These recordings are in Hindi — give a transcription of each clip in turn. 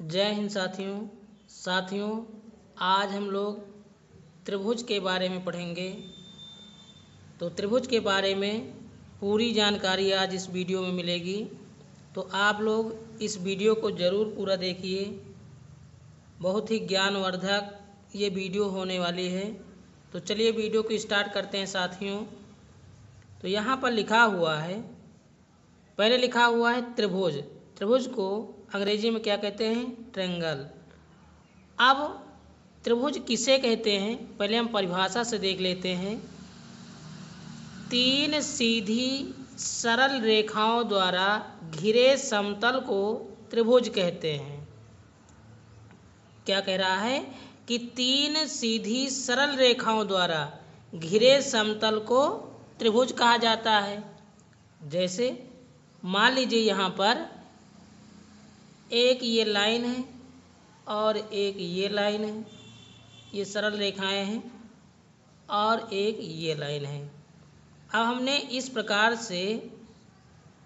जय हिंद साथियों आज हम लोग त्रिभुज के बारे में पढ़ेंगे। तो त्रिभुज के बारे में पूरी जानकारी आज इस वीडियो में मिलेगी, तो आप लोग इस वीडियो को ज़रूर पूरा देखिए। बहुत ही ज्ञानवर्धक ये वीडियो होने वाली है। तो चलिए वीडियो को स्टार्ट करते हैं साथियों। तो यहाँ पर लिखा हुआ है, पहले लिखा हुआ है त्रिभुज। त्रिभुज को अंग्रेजी में क्या कहते हैं? ट्रायंगल। अब त्रिभुज किसे कहते हैं पहले हम परिभाषा से देख लेते हैं। तीन सीधी सरल रेखाओं द्वारा घिरे समतल को त्रिभुज कहते हैं। क्या कह रहा है कि तीन सीधी सरल रेखाओं द्वारा घिरे समतल को त्रिभुज कहा जाता है। जैसे मान लीजिए यहाँ पर एक ये लाइन है और एक ये लाइन है, ये सरल रेखाएं हैं, और एक ये लाइन है। अब हमने इस प्रकार से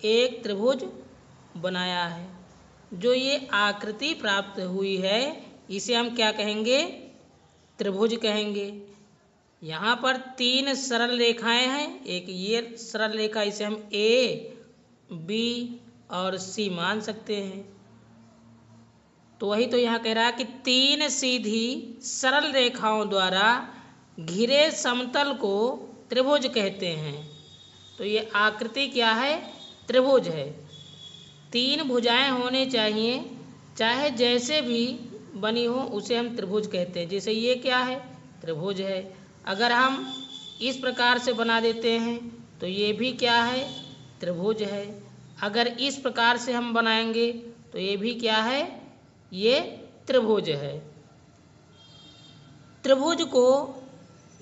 एक त्रिभुज बनाया है। जो ये आकृति प्राप्त हुई है इसे हम क्या कहेंगे? त्रिभुज कहेंगे। यहाँ पर तीन सरल रेखाएं हैं, एक ये सरल रेखा, इसे हम ए, बी और सी मान सकते हैं। तो वही तो यहाँ कह रहा है कि तीन सीधी सरल रेखाओं द्वारा घिरे समतल को त्रिभुज कहते हैं। तो ये आकृति क्या है? त्रिभुज है। तीन भुजाएं होने चाहिए, चाहे जैसे भी बनी हो उसे हम त्रिभुज कहते हैं। जैसे ये क्या है? त्रिभुज है। अगर हम इस प्रकार से बना देते हैं तो ये भी क्या है? त्रिभुज है। अगर इस प्रकार से हम बनाएंगे तो ये भी क्या है? ये त्रिभुज है। त्रिभुज को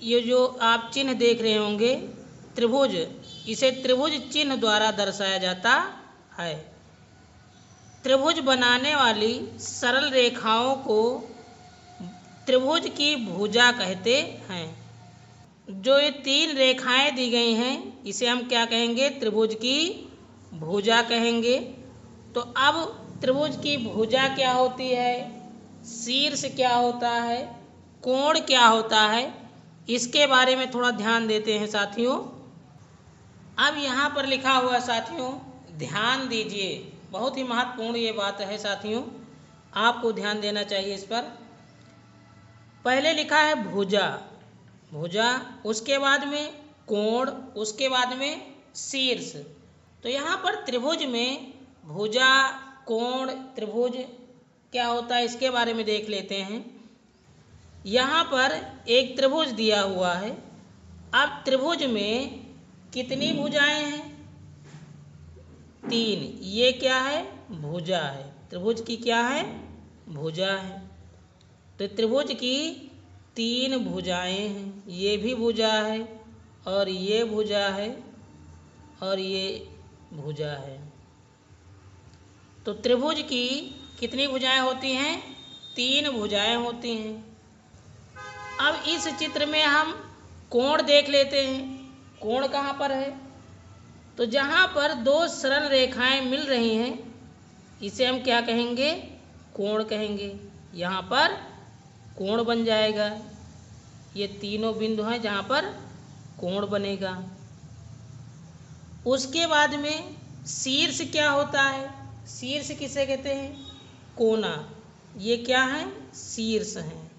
ये जो आप चिन्ह देख रहे होंगे त्रिभुज, इसे त्रिभुज चिन्ह द्वारा दर्शाया जाता है। त्रिभुज बनाने वाली सरल रेखाओं को त्रिभुज की भुजा कहते हैं। जो ये तीन रेखाएं दी गई हैं इसे हम क्या कहेंगे? त्रिभुज की भुजा कहेंगे। तो अब त्रिभुज की भुजा क्या होती है, शीर्ष क्या होता है, कोण क्या होता है, इसके बारे में थोड़ा ध्यान देते हैं साथियों। अब यहाँ पर लिखा हुआ साथियों, ध्यान दीजिए, बहुत ही महत्वपूर्ण ये बात है साथियों, आपको ध्यान देना चाहिए इस पर। पहले लिखा है भुजा, भुजा, उसके बाद में कोण, उसके बाद में शीर्ष। तो यहाँ पर त्रिभुज में भुजा, कोण, त्रिभुज क्या होता है इसके बारे में देख लेते हैं। यहाँ पर एक त्रिभुज दिया हुआ है। अब त्रिभुज में कितनी भुजाएं हैं? तीन। ये क्या है? भुजा है। त्रिभुज की क्या है? भुजा है। तो त्रिभुज की तीन भुजाएं हैं। ये भी भुजा है और ये भुजा है और ये भुजा है। तो त्रिभुज की कितनी भुजाएं होती हैं? तीन भुजाएं होती हैं। अब इस चित्र में हम कोण देख लेते हैं। कोण कहाँ पर है? तो जहाँ पर दो सरल रेखाएं मिल रही हैं इसे हम क्या कहेंगे? कोण कहेंगे। यहाँ पर कोण बन जाएगा। ये तीनों बिंदु हैं जहाँ पर कोण बनेगा। उसके बाद में शीर्ष क्या होता है? शीर्ष किसे कहते हैं? कोना। ये क्या है? शीर्ष हैं।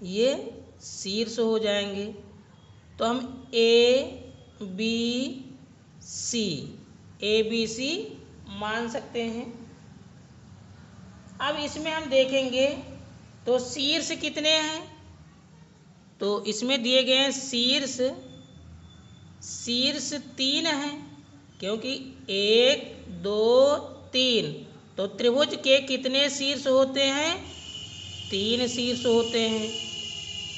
ये शीर्ष हो जाएंगे। तो हम ए बी सी मान सकते हैं। अब इसमें हम देखेंगे तो शीर्ष कितने हैं? तो इसमें दिए गए हैं शीर्ष तीन हैं, क्योंकि एक, दो, तीन। तो त्रिभुज के कितने शीर्ष होते हैं? तीन शीर्ष होते हैं।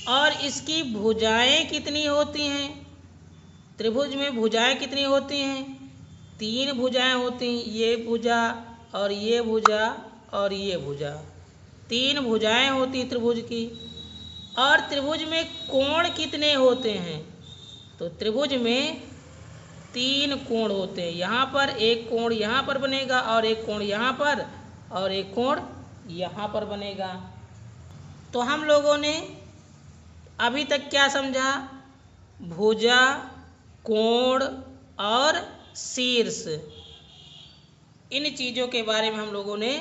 और इसकी भुजाएं कितनी होती हैं? त्रिभुज में भुजाएं कितनी होती हैं? तीन भुजाएं होती हैं। ये भुजा और ये भुजा और ये भुजा, तीन भुजाएं होती त्रिभुज की। और त्रिभुज में कोण कितने होते हैं? तो त्रिभुज में तीन कोण होते हैं। यहाँ पर एक कोण यहाँ पर बनेगा और एक कोण यहाँ पर और एक कोण यहाँ पर बनेगा। तो हम लोगों ने अभी तक क्या समझा? भुजा, कोण और शीर्ष, इन चीज़ों के बारे में हम लोगों ने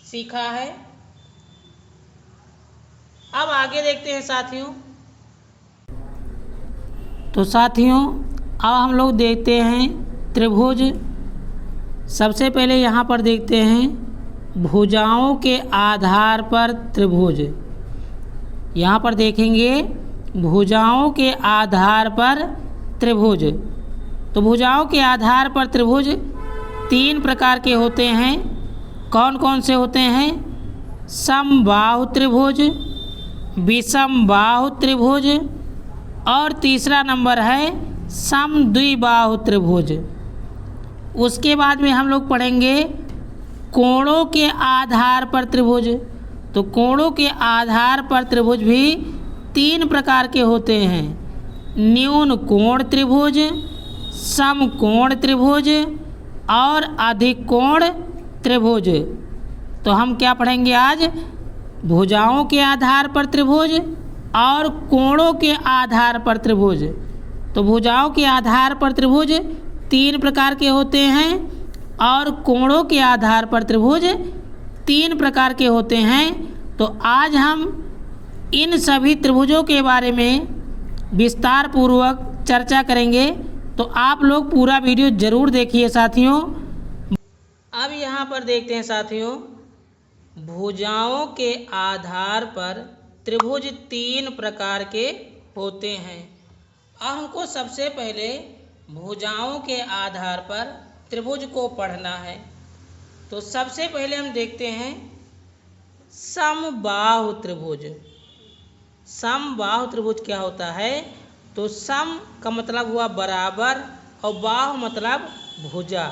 सीखा है। अब आगे देखते हैं साथियों। तो साथियों अब हम लोग देखते हैं त्रिभुज। सबसे पहले यहाँ पर देखते हैं भुजाओं के आधार पर त्रिभुज। यहाँ पर देखेंगे भुजाओं के आधार पर त्रिभुज। तो भुजाओं के आधार पर त्रिभुज 3 प्रकार के होते हैं। कौन कौन से होते हैं? समबाहु त्रिभुज, विषमबाहु त्रिभुज और तीसरा नंबर है समद्विबाहु त्रिभुज। उसके बाद में हम लोग पढ़ेंगे कोणों के आधार पर त्रिभुज। तो कोणों के आधार पर त्रिभुज भी 3 प्रकार के होते हैं। न्यून कोण त्रिभुज, समकोण त्रिभुज और अधिक कोण त्रिभुज। तो हम क्या पढ़ेंगे आज? भुजाओं के आधार पर त्रिभुज और कोणों के आधार पर त्रिभुज। तो भुजाओं के आधार पर त्रिभुज 3 प्रकार के होते हैं और कोणों के आधार पर त्रिभुज 3 प्रकार के होते हैं। तो आज हम इन सभी त्रिभुजों के बारे में विस्तार पूर्वक चर्चा करेंगे। तो आप लोग पूरा वीडियो ज़रूर देखिए साथियों। अब यहाँ पर देखते हैं साथियों, भुजाओं के आधार पर त्रिभुज 3 प्रकार के होते हैं। अब हमको सबसे पहले भुजाओं के आधार पर त्रिभुज को पढ़ना है। तो सबसे पहले हम देखते हैं समबाहु त्रिभुज। समबाहु त्रिभुज क्या होता है? तो सम का मतलब हुआ बराबर और बाहु मतलब भुजा।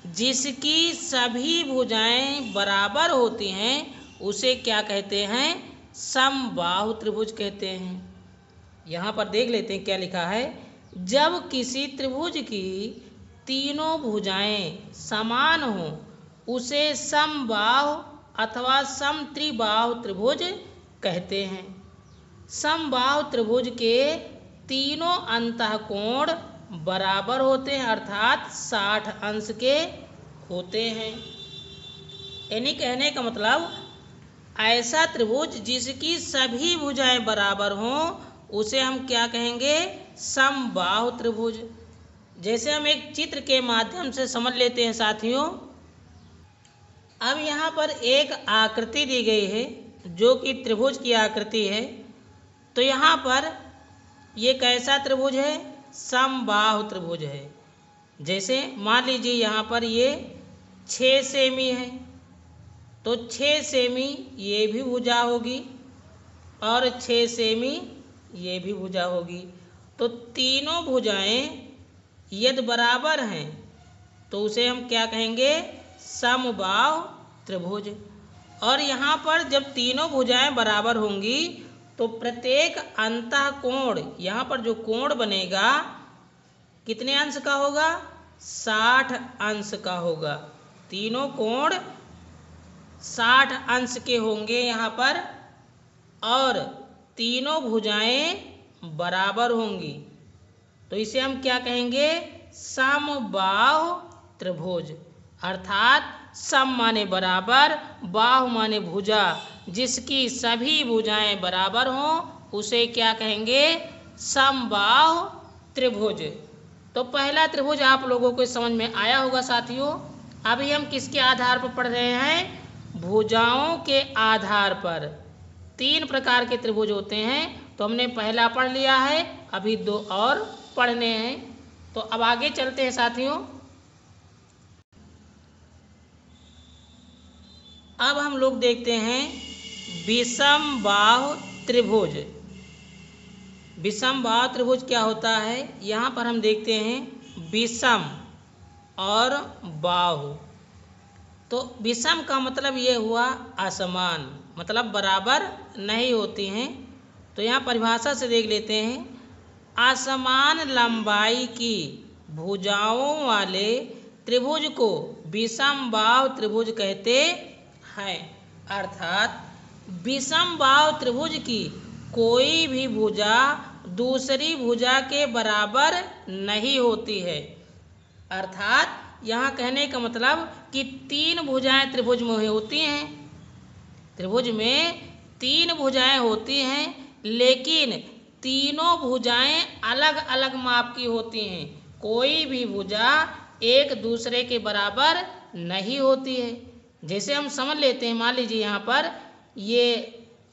जिसकी सभी भुजाएं बराबर होती हैं उसे क्या कहते हैं? समबाहु त्रिभुज कहते हैं। यहाँ पर देख लेते हैं क्या लिखा है। जब किसी त्रिभुज की तीनों भुजाएं समान हों उसे समबाहु अथवा समत्रिबाहु त्रिभुज कहते हैं। समबाहु त्रिभुज के तीनों अंतःकोण बराबर होते हैं अर्थात 60 अंश के होते हैं। यानी कहने का मतलब ऐसा त्रिभुज जिसकी सभी भुजाएं बराबर हों उसे हम क्या कहेंगे? समबाहु त्रिभुज। जैसे हम एक चित्र के माध्यम से समझ लेते हैं साथियों। अब यहाँ पर एक आकृति दी गई है जो कि त्रिभुज की आकृति है। तो यहाँ पर ये कैसा त्रिभुज है? समबाहु त्रिभुज है। जैसे मान लीजिए यहाँ पर ये 6 सेमी है, तो 6 सेमी ये भी भुजा होगी और 6 सेमी ये भी भुजा होगी। तो तीनों भुजाएं यदि बराबर हैं तो उसे हम क्या कहेंगे? समबाहु त्रिभुज। और यहाँ पर जब तीनों भुजाएं बराबर होंगी तो प्रत्येक अंतःकोण, यहाँ पर जो कोण बनेगा कितने अंश का होगा? 60 अंश का होगा। तीनों कोण 60 अंश के होंगे यहाँ पर और तीनों भुजाएं बराबर होंगी। तो इसे हम क्या कहेंगे? समबाहु त्रिभुज। अर्थात सम माने बराबर, बाहु माने भुजा। जिसकी सभी भुजाएं बराबर हों उसे क्या कहेंगे? समबाहु त्रिभुज। तो पहला त्रिभुज आप लोगों को समझ में आया होगा साथियों। अभी हम किसके आधार पर पढ़ रहे हैं? भुजाओं के आधार पर 3 प्रकार के त्रिभुज होते हैं। तो हमने पहला पढ़ लिया है, अभी 2 और पढ़ने हैं। तो अब आगे चलते हैं साथियों। अब हम लोग देखते हैं विषमबाहु त्रिभुज। विषमबाहु त्रिभुज क्या होता है? यहाँ पर हम देखते हैं विषम और बाहु। तो विषम का मतलब ये हुआ असमान, मतलब बराबर नहीं होती हैं। तो यहाँ परिभाषा से देख लेते हैं। असमान लंबाई की भुजाओं वाले त्रिभुज को विषमबाहु त्रिभुज कहते हैं। अर्थात विषम बाहु त्रिभुज की कोई भी भुजा दूसरी भुजा के बराबर नहीं होती है। अर्थात यहाँ कहने का मतलब कि तीन भुजाएं त्रिभुज में होती हैं, त्रिभुज में तीन भुजाएं होती हैं, लेकिन तीनों भुजाएं अलग अलग माप की होती हैं। कोई भी भुजा एक दूसरे के बराबर नहीं होती है। जैसे हम समझ लेते हैं, मान लीजिए यहाँ पर ये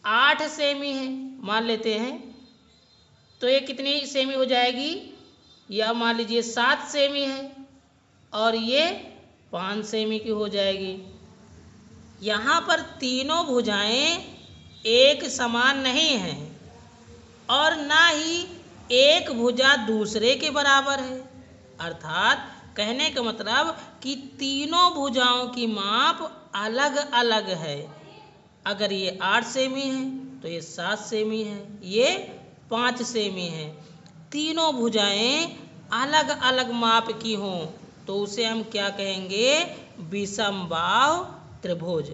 8 सेमी है, मान लेते हैं, तो ये कितनी सेमी हो जाएगी, या मान लीजिए 7 सेमी है और ये 5 सेमी की हो जाएगी। यहाँ पर तीनों भुजाएं एक समान नहीं हैं और ना ही एक भुजा दूसरे के बराबर है। अर्थात कहने का मतलब कि तीनों भुजाओं की माप अलग अलग है। अगर ये 8 सेमी है तो ये 7 सेमी है, ये 5 सेमी है। तीनों भुजाएं अलग अलग माप की हों तो उसे हम क्या कहेंगे, विषम बाहु त्रिभुज।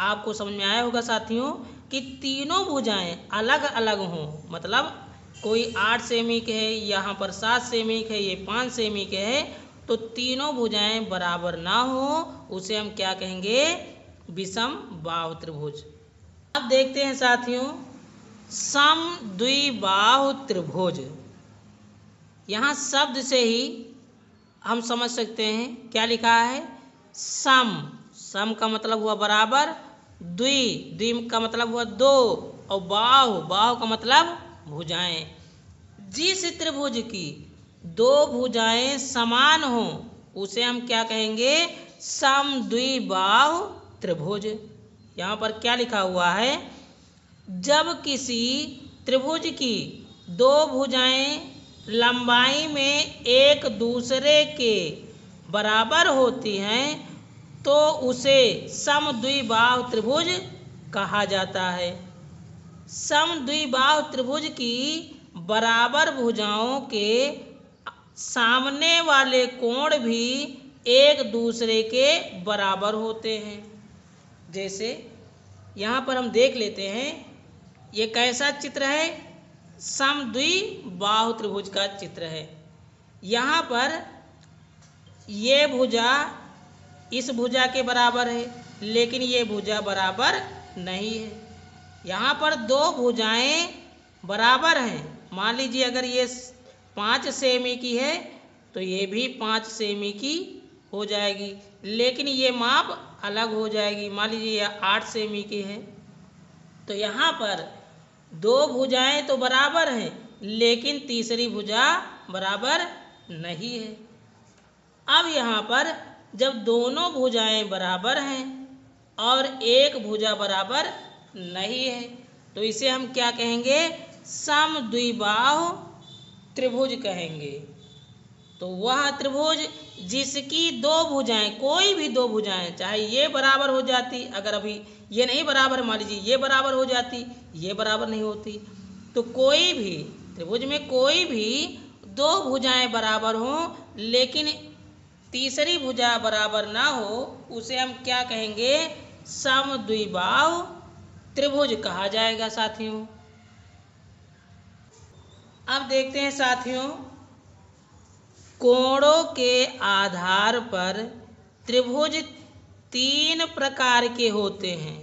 आपको समझ में आया होगा साथियों कि तीनों भुजाएं अलग अलग हों, मतलब कोई 8 सेमी के है, यहाँ पर 7 सेमी के है, ये 5 सेमी के है, तो तीनों भुजाएं बराबर ना हो उसे हम क्या कहेंगे, विषम बाहु त्रिभुज। अब देखते हैं साथियों समद्विबाहु त्रिभुज। यहाँ शब्द से ही हम समझ सकते हैं क्या लिखा है, सम, सम का मतलब हुआ बराबर, द्वि, द्वि का मतलब हुआ दो, और बाहु, बाहु का मतलब भुजाएं। जिस त्रिभुज की दो भुजाएं समान हो उसे हम क्या कहेंगे, समद्विबाहु त्रिभुज। यहाँ पर क्या लिखा हुआ है, जब किसी त्रिभुज की दो भुजाएं लंबाई में एक दूसरे के बराबर होती हैं तो उसे समद्विबाहु त्रिभुज कहा जाता है। समद्विबाहु त्रिभुज की बराबर भुजाओं के सामने वाले कोण भी एक दूसरे के बराबर होते हैं। जैसे यहाँ पर हम देख लेते हैं, ये कैसा चित्र है, समद्विबाहु त्रिभुज का चित्र है। यहाँ पर ये भुजा इस भुजा के बराबर है, लेकिन ये भुजा बराबर नहीं है। यहाँ पर दो भुजाएं बराबर हैं, मान लीजिए अगर ये 5 सेमी की है तो ये भी 5 सेमी की हो जाएगी, लेकिन ये माप अलग हो जाएगी। मान लीजिए ये 8 सेमी की है, तो यहाँ पर दो भुजाएं तो बराबर हैं लेकिन तीसरी भुजा बराबर नहीं है। अब यहाँ पर जब दोनों भुजाएं बराबर हैं और एक भुजा बराबर नहीं है तो इसे हम क्या कहेंगे, समद्विबाहु त्रिभुज कहेंगे। तो वह त्रिभुज जिसकी दो भुजाएं, कोई भी दो भुजाएं, चाहे ये बराबर हो जाती, अगर अभी ये नहीं बराबर, मान लीजिए ये बराबर हो जाती, ये बराबर नहीं होती, तो कोई भी त्रिभुज में कोई भी दो भुजाएं बराबर हों लेकिन तीसरी भुजा बराबर ना हो उसे हम क्या कहेंगे, समद्विबाहु त्रिभुज कहा जाएगा साथियों। अब देखते हैं साथियों, कोणों के आधार पर त्रिभुज 3 प्रकार के होते हैं।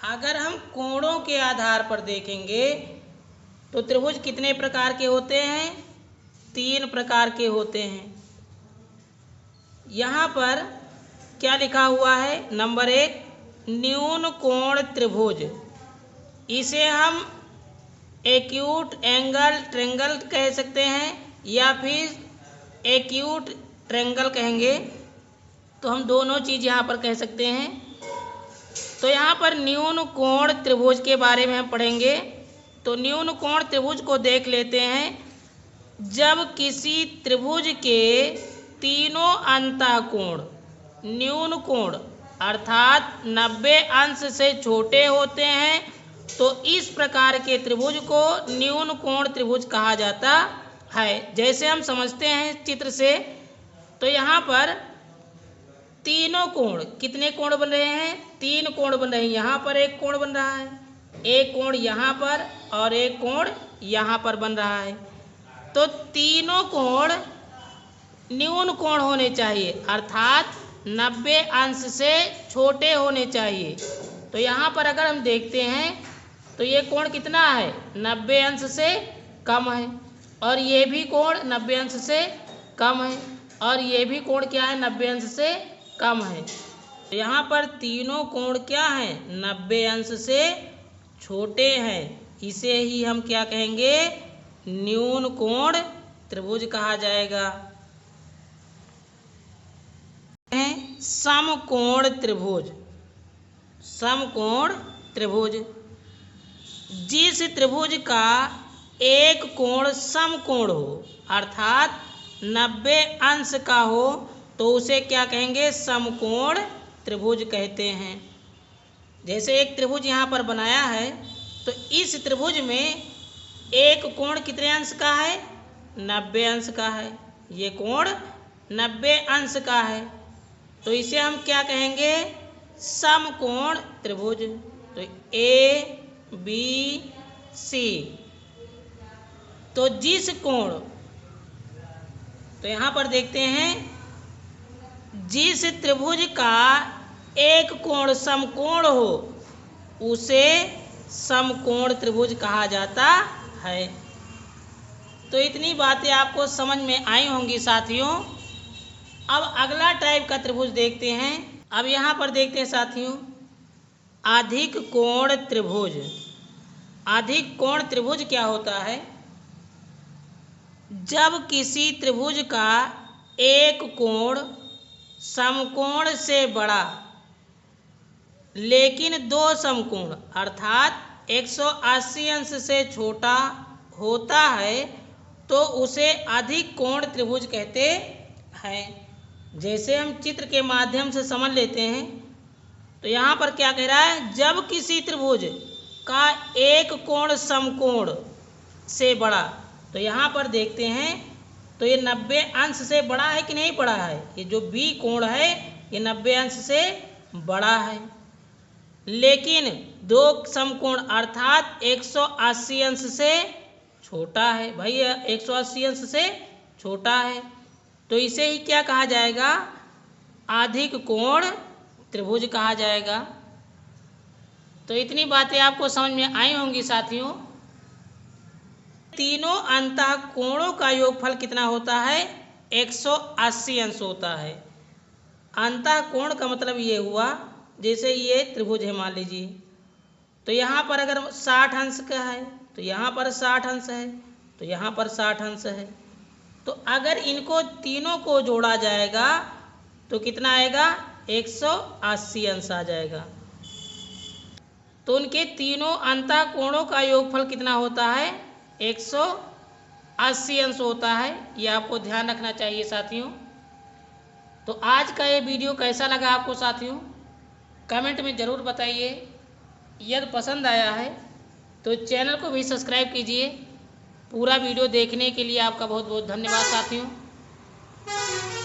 अगर हम कोणों के आधार पर देखेंगे तो त्रिभुज कितने प्रकार के होते हैं, 3 प्रकार के होते हैं। यहाँ पर क्या लिखा हुआ है, नंबर 1 न्यून कोण त्रिभुज। इसे हम एक्यूट एंगल ट्रायंगल कह सकते हैं या फिर एक्यूट ट्रायंगल कहेंगे, तो हम दोनों चीज़ यहाँ पर कह सकते हैं। तो यहाँ पर न्यून कोण त्रिभुज के बारे में हम पढ़ेंगे। तो न्यून कोण त्रिभुज को देख लेते हैं। जब किसी त्रिभुज के तीनों अंतःकोण न्यून कोण अर्थात 90 अंश से छोटे होते हैं तो इस प्रकार के त्रिभुज को न्यून कोण त्रिभुज कहा जाता है। जैसे हम समझते हैं चित्र से, तो यहाँ पर तीनों कोण, कितने कोण बन रहे हैं? 3 कोण बन रहे हैं। यहाँ पर एक कोण बन रहा है, एक कोण यहाँ पर और एक कोण यहाँ पर बन रहा है। तो तीनों कोण न्यून कोण होने चाहिए, अर्थात 90 अंश से छोटे होने चाहिए। तो यहाँ पर अगर हम देखते हैं तो ये कोण कितना है? 90 अंश से कम है, और ये भी कोण 90 अंश से कम है, और ये भी कोण क्या है? 90 अंश से कम है। तो यहाँ पर तीनों कोण क्या हैं? 90 अंश से छोटे हैं। इसे ही हम क्या कहेंगे? न्यून कोण त्रिभुज कहा जाएगा। समकोण त्रिभुज। समकोण त्रिभुज, जिस त्रिभुज का एक कोण समकोण हो, अर्थात 90 अंश का हो, तो उसे क्या कहेंगे? समकोण त्रिभुज कहते हैं। जैसे एक त्रिभुज यहाँ पर बनाया है, तो इस त्रिभुज में एक कोण कितने अंश का है? 90 अंश का है। ये कोण 90 अंश का है, तो इसे हम क्या कहेंगे? समकोण त्रिभुज। तो ए बी सी, तो जिस कोण, तो यहाँ पर देखते हैं, जिस त्रिभुज का एक कोण समकोण हो उसे समकोण त्रिभुज कहा जाता है। तो इतनी बातें आपको समझ में आई होंगी साथियों। अब अगला टाइप का त्रिभुज देखते हैं। अब यहाँ पर देखते हैं साथियों, अधिक कोण त्रिभुज। अधिक कोण त्रिभुज क्या होता है? जब किसी त्रिभुज का एक कोण समकोण से बड़ा लेकिन दो समकोण अर्थात 180 अंश से छोटा होता है, तो उसे अधिक कोण त्रिभुज कहते हैं। जैसे हम चित्र के माध्यम से समझ लेते हैं, तो यहाँ पर क्या कह रहा है? जब किसी त्रिभुज का एक कोण समकोण से बड़ा, तो यहाँ पर देखते हैं, तो ये 90 अंश से बड़ा है कि नहीं बड़ा है? ये जो बी कोण है ये 90 अंश से बड़ा है, लेकिन दो समकोण अर्थात 180 अंश से छोटा है। भाई 180 अंश से छोटा है, तो इसे ही क्या कहा जाएगा? अधिक कोण त्रिभुज कहा जाएगा। तो इतनी बातें आपको समझ में आई होंगी साथियों। तीनों अंतः कोणों का योगफल कितना होता है? 180 अंश होता है। अंतः कोण का मतलब ये हुआ, जैसे ये त्रिभुज है मान लीजिए, तो यहाँ पर अगर 60 अंश का है, तो यहाँ पर 60 अंश है, तो यहाँ पर 60 अंश है। तो अगर इनको तीनों को जोड़ा जाएगा तो कितना आएगा? 180 अंश आ जाएगा। तो उनके तीनों अंतः कोणों का योगफल कितना होता है? 180 अंश होता है। ये आपको ध्यान रखना चाहिए साथियों। तो आज का ये वीडियो कैसा लगा आपको साथियों? कमेंट में ज़रूर बताइए। यदि पसंद आया है तो चैनल को भी सब्सक्राइब कीजिए। पूरा वीडियो देखने के लिए आपका बहुत बहुत धन्यवाद साथियों।